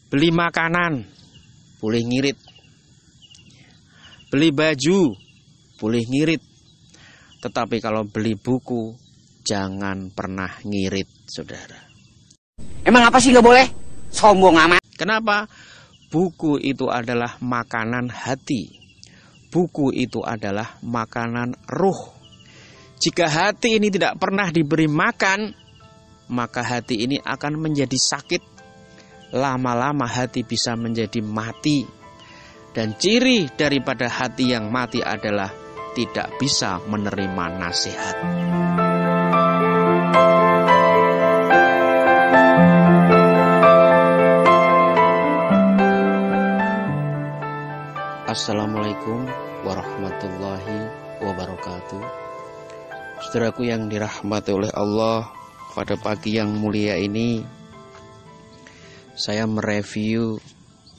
Beli makanan boleh ngirit, beli baju boleh ngirit, tetapi kalau beli buku jangan pernah ngirit, saudara. Emang apa sih nggak boleh? Sombong amat. Kenapa? Buku itu adalah makanan hati. Buku itu adalah makanan ruh. Jika hati ini tidak pernah diberi makan, maka hati ini akan menjadi sakit. Lama-lama hati bisa menjadi mati. Dan ciri daripada hati yang mati adalah tidak bisa menerima nasihat. Assalamualaikum warahmatullahi wabarakatuh. Saudaraku yang dirahmati oleh Allah, pada pagi yang mulia ini saya mereview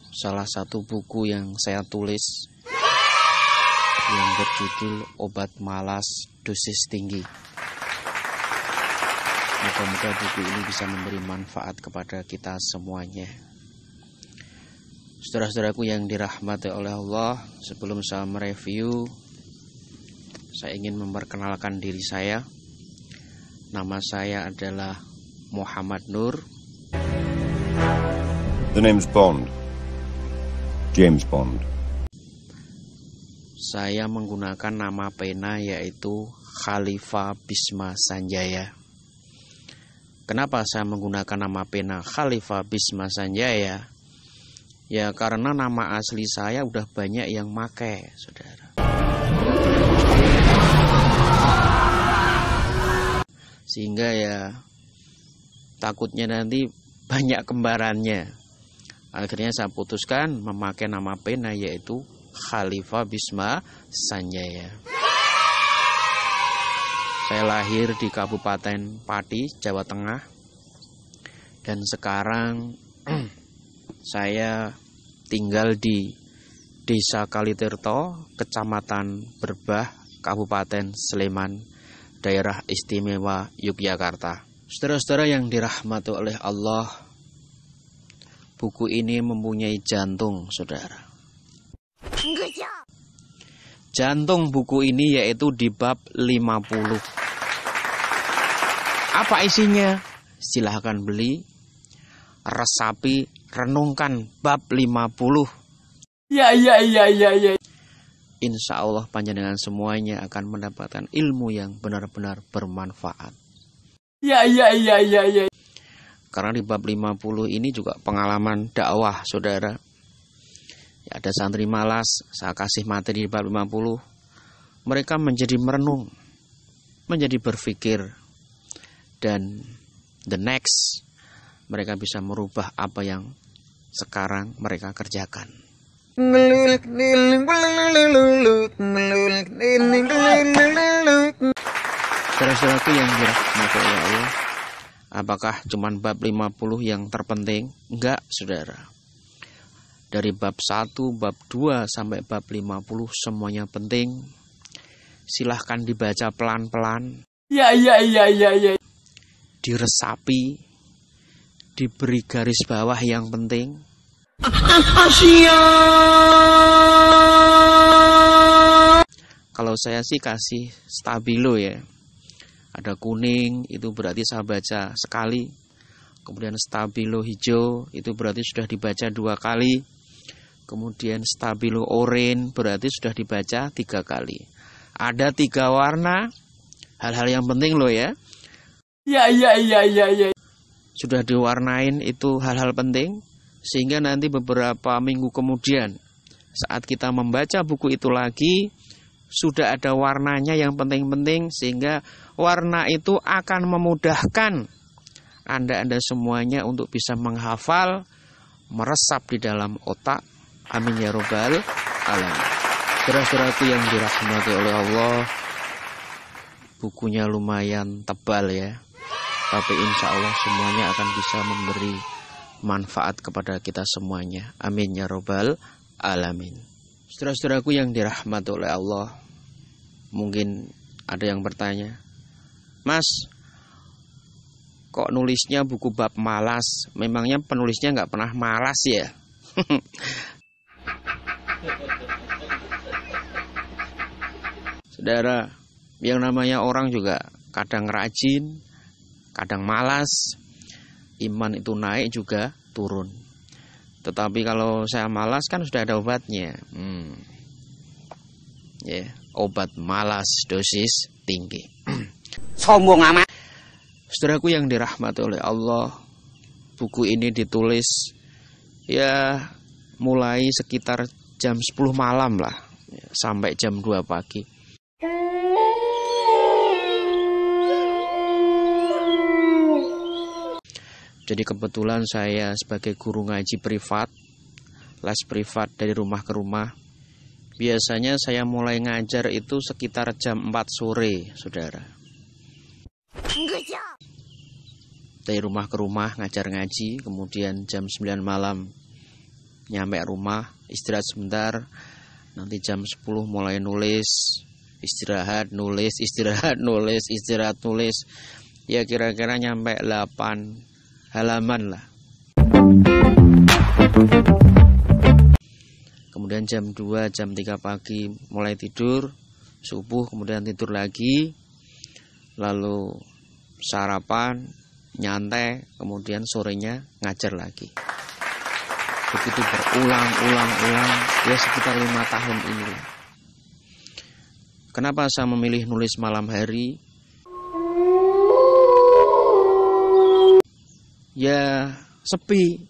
salah satu buku yang saya tulis yang berjudul Obat Malas Dosis Tinggi. Moga-moga buku ini bisa memberi manfaat kepada kita semuanya. Saudara-saudaraku yang dirahmati oleh Allah, sebelum saya mereview, saya ingin memperkenalkan diri saya. Nama saya adalah Muhammad Nur. The name's Bond. James Bond. Saya menggunakan nama pena yaitu Khalifah Bisma Sanjaya. Kenapa saya menggunakan nama pena Khalifah Bisma Sanjaya? Ya karena nama asli saya udah banyak yang make, saudara. Sehingga ya takutnya nanti banyak kembarannya. Akhirnya saya putuskan memakai nama pena yaitu Khalifah Bisma Sanjaya. Saya lahir di Kabupaten Pati, Jawa Tengah. Dan sekarang saya tinggal di Desa Kalitirto, Kecamatan Berbah, Kabupaten Sleman, Daerah Istimewa Yogyakarta. Saudara-saudara yang dirahmati oleh Allah, buku ini mempunyai jantung, saudara. Jantung buku ini yaitu di bab 50. Apa isinya? Silahkan beli, resapi, renungkan bab 50. Ya. Insya Allah panjenengan semuanya akan mendapatkan ilmu yang benar-benar bermanfaat. Ya. Karena di bab 50 ini juga pengalaman dakwah, saudara. Ya, ada santri malas, saya kasih materi di bab 50. Mereka menjadi merenung, menjadi berpikir. Dan the next, mereka bisa merubah apa yang sekarang mereka kerjakan. Saudara-saudaraku yang dirahmati oleh Allah, apakah cuman bab 50 yang terpenting? Enggak, saudara. Dari bab 1, bab 2 sampai bab 50 semuanya penting. Silahkan dibaca pelan-pelan. Ya. Diresapi, diberi garis bawah yang penting. Kalau saya sih kasih stabilo ya. Ada kuning, itu berarti saya baca sekali. Kemudian stabilo hijau, itu berarti sudah dibaca 2 kali. Kemudian stabilo oranye, berarti sudah dibaca 3 kali. Ada 3 warna, hal-hal yang penting loh ya. Ya. Sudah diwarnain itu hal-hal penting. Sehingga nanti beberapa minggu kemudian, saat kita membaca buku itu lagi, sudah ada warnanya yang penting-penting, sehingga warna itu akan memudahkan Anda semuanya untuk bisa menghafal, meresap di dalam otak. Amin ya robbal alamin. Saudara-saudaraku yang dirahmati oleh Allah, bukunya lumayan tebal ya, tapi insya Allah semuanya akan bisa memberi manfaat kepada kita semuanya. Amin ya robbal alamin. Saudara-saudaraku yang dirahmati oleh Allah, mungkin ada yang bertanya, Mas, kok nulisnya buku bab malas? Memangnya penulisnya nggak pernah malas ya? Saudara, yang namanya orang juga kadang rajin, kadang malas. Iman itu naik juga turun. Tetapi kalau saya malas kan sudah ada obatnya. Obat malas dosis tinggi. Sombong amat. Saudaraku yang dirahmati oleh Allah, buku ini ditulis ya mulai sekitar jam 10 malam lah, sampai jam 2 pagi. Jadi kebetulan saya sebagai guru ngaji privat, les privat dari rumah ke rumah. Biasanya saya mulai ngajar itu sekitar jam 4 sore, saudara. Dari rumah ke rumah ngajar ngaji, kemudian jam 9 malam nyampe rumah, istirahat sebentar, nanti jam 10 mulai nulis, istirahat, nulis, istirahat, nulis, istirahat, nulis. Ya kira-kira nyampe 8 halaman lah. Kemudian jam 2, jam 3 pagi mulai tidur, subuh kemudian tidur lagi, lalu sarapan, nyantai, kemudian sorenya ngajar lagi. Begitu berulang-ulang, ya sekitar 5 tahun ini. Kenapa saya memilih nulis malam hari? Ya sepi.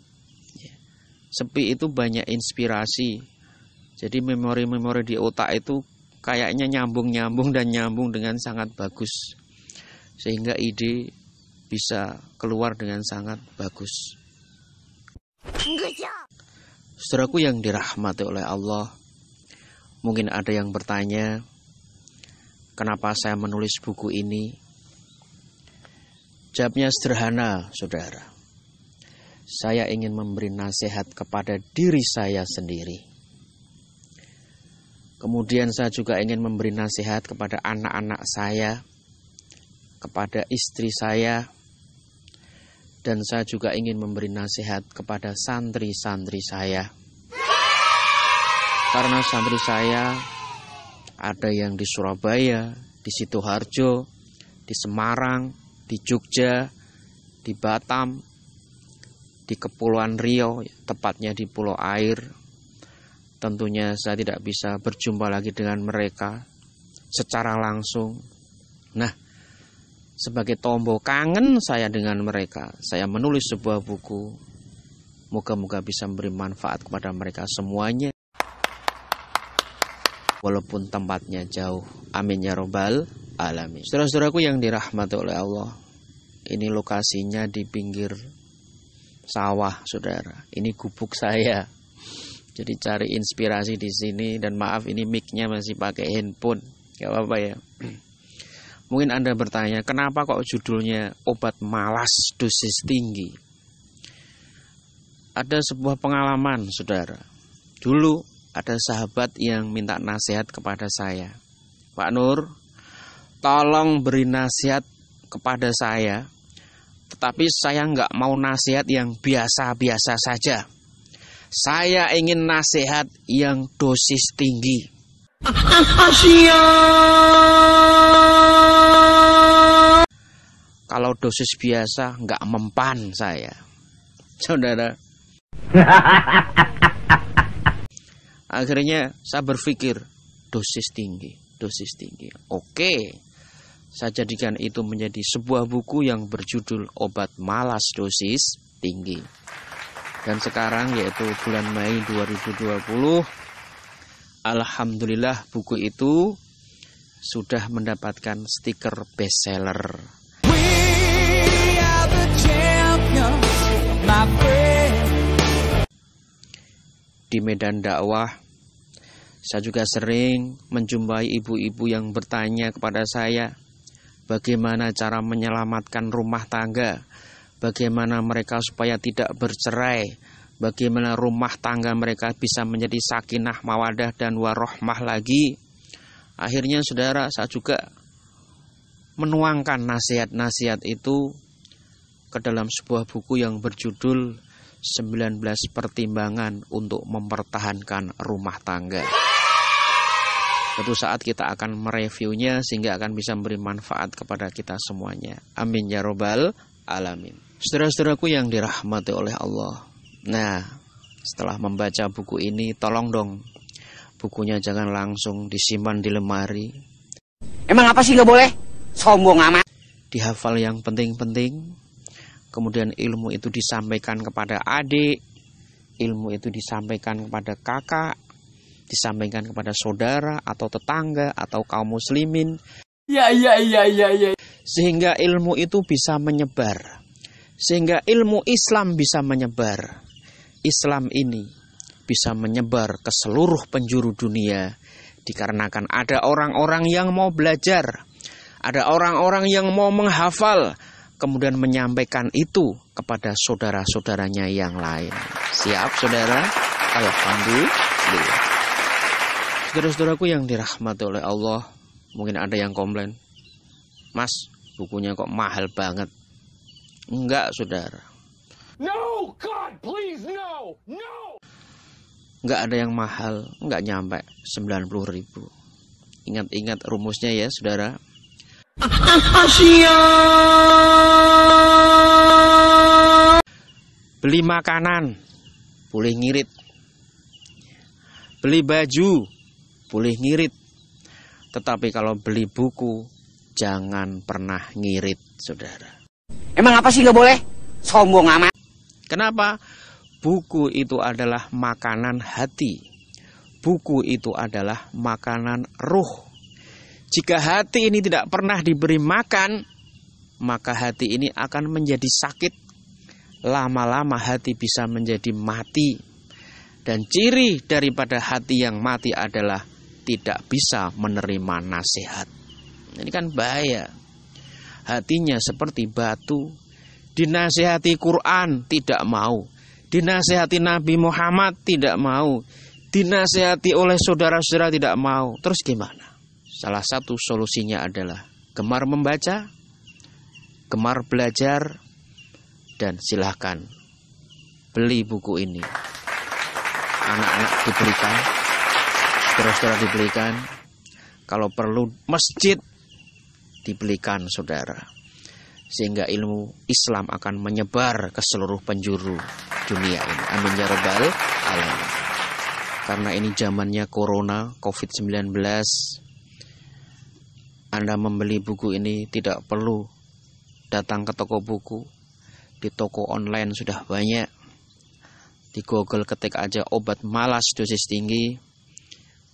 Sepi itu banyak inspirasi. Jadi memori-memori di otak itu kayaknya nyambung dengan sangat bagus. Sehingga ide bisa keluar dengan sangat bagus. Saudaraku yang dirahmati oleh Allah, mungkin ada yang bertanya, kenapa saya menulis buku ini? Jawabnya sederhana, saudara. Saya ingin memberi nasihat kepada diri saya sendiri. Kemudian saya juga ingin memberi nasihat kepada anak-anak saya, kepada istri saya, dan saya juga ingin memberi nasihat kepada santri-santri saya. Karena santri saya ada yang di Surabaya, di Sidoarjo, di Semarang, di Jogja, di Batam, di Kepulauan Riau, tepatnya di Pulau Air. Tentunya saya tidak bisa berjumpa lagi dengan mereka secara langsung. Nah, sebagai tombol kangen saya dengan mereka, saya menulis sebuah buku. Moga-moga bisa memberi manfaat kepada mereka semuanya, walaupun tempatnya jauh. Amin ya robbal alamin. Saudara-saudaraku yang dirahmati oleh Allah, ini lokasinya di pinggir sawah, saudara. Ini gubuk saya. Jadi cari inspirasi di sini, dan maaf ini mic-nya masih pakai handphone. Gak apa-apa ya. Mungkin Anda bertanya, kenapa kok judulnya obat malas dosis tinggi? Ada sebuah pengalaman, saudara. Dulu ada sahabat yang minta nasihat kepada saya. Pak Nur, tolong beri nasihat kepada saya. Tetapi saya nggak mau nasihat yang biasa-biasa saja. Saya ingin nasihat yang dosis tinggi. Kalau dosis biasa nggak mempan saya, saudara. Akhirnya saya berpikir dosis tinggi. Oke. Saya jadikan itu menjadi sebuah buku yang berjudul Obat Malas Dosis Tinggi. Dan sekarang yaitu bulan Mei 2020, alhamdulillah buku itu sudah mendapatkan stiker bestseller. Di medan dakwah, saya juga sering menjumpai ibu-ibu yang bertanya kepada saya, bagaimana cara menyelamatkan rumah tangga, bagaimana mereka supaya tidak bercerai, bagaimana rumah tangga mereka bisa menjadi sakinah, mawadah, dan warohmah lagi. Akhirnya saudara, saya juga menuangkan nasihat-nasihat itu ke dalam sebuah buku yang berjudul 19 Pertimbangan untuk Mempertahankan Rumah Tangga. Suatu saat kita akan mereviewnya sehingga akan bisa memberi manfaat kepada kita semuanya. Amin ya robbal alamin. Saudara-saudaraku yang dirahmati oleh Allah. Nah, setelah membaca buku ini, tolong dong bukunya jangan langsung disimpan di lemari. Emang apa sih nggak boleh? Sombong amat. Dihafal yang penting-penting. Kemudian ilmu itu disampaikan kepada adik, ilmu itu disampaikan kepada kakak, disampaikan kepada saudara atau tetangga atau kaum muslimin. Ya. Sehingga ilmu itu bisa menyebar. Sehingga ilmu Islam bisa menyebar. Islam ini bisa menyebar ke seluruh penjuru dunia. Dikarenakan ada orang-orang yang mau belajar. Ada orang-orang yang mau menghafal. Kemudian menyampaikan itu kepada saudara-saudaranya yang lain. Siap saudara? Alhamdulillah. Saudara-saudaraku yang dirahmati oleh Allah, mungkin ada yang komplain, Mas, bukunya kok mahal banget. Enggak, saudara. No, God, please, no, no. Enggak ada yang mahal, enggak nyampe 90.000. Ingat-ingat rumusnya ya, saudara. Beli makanan, boleh ngirit. Beli baju, boleh ngirit, tetapi kalau beli buku jangan pernah ngirit, saudara. Emang apa sih nggak boleh? Sombong amat. Kenapa? Buku itu adalah makanan hati. Buku itu adalah makanan ruh. Jika hati ini tidak pernah diberi makan, maka hati ini akan menjadi sakit. Lama-lama hati bisa menjadi mati. Dan ciri daripada hati yang mati adalah tidak bisa menerima nasihat. Ini kan bahaya. Hatinya seperti batu. Dinasihati Quran tidak mau. Dinasihati Nabi Muhammad tidak mau. Dinasihati oleh saudara-saudara tidak mau. Terus gimana? Salah satu solusinya adalah gemar membaca, gemar belajar, dan silahkan beli buku ini. Anak-anak dibelikan, saudara-saudara dibelikan, kalau perlu masjid dibelikan, saudara. Sehingga ilmu Islam akan menyebar ke seluruh penjuru dunia ini. Amin ya rabbal alamin. Karena ini zamannya corona, COVID-19, Anda membeli buku ini tidak perlu datang ke toko buku. Di toko online sudah banyak. Di Google ketik aja obat malas dosis tinggi,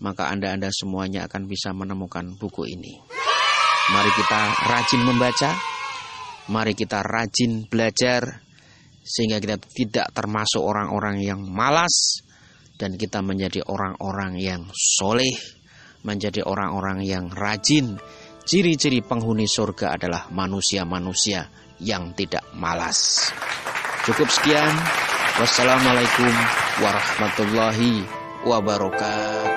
maka Anda semuanya akan bisa menemukan buku ini. Mari kita rajin membaca, mari kita rajin belajar, sehingga kita tidak termasuk orang-orang yang malas, dan kita menjadi orang-orang yang soleh, menjadi orang-orang yang rajin. Ciri-ciri penghuni surga adalah manusia-manusia yang tidak malas. Cukup sekian. Wassalamualaikum warahmatullahi wabarakatuh.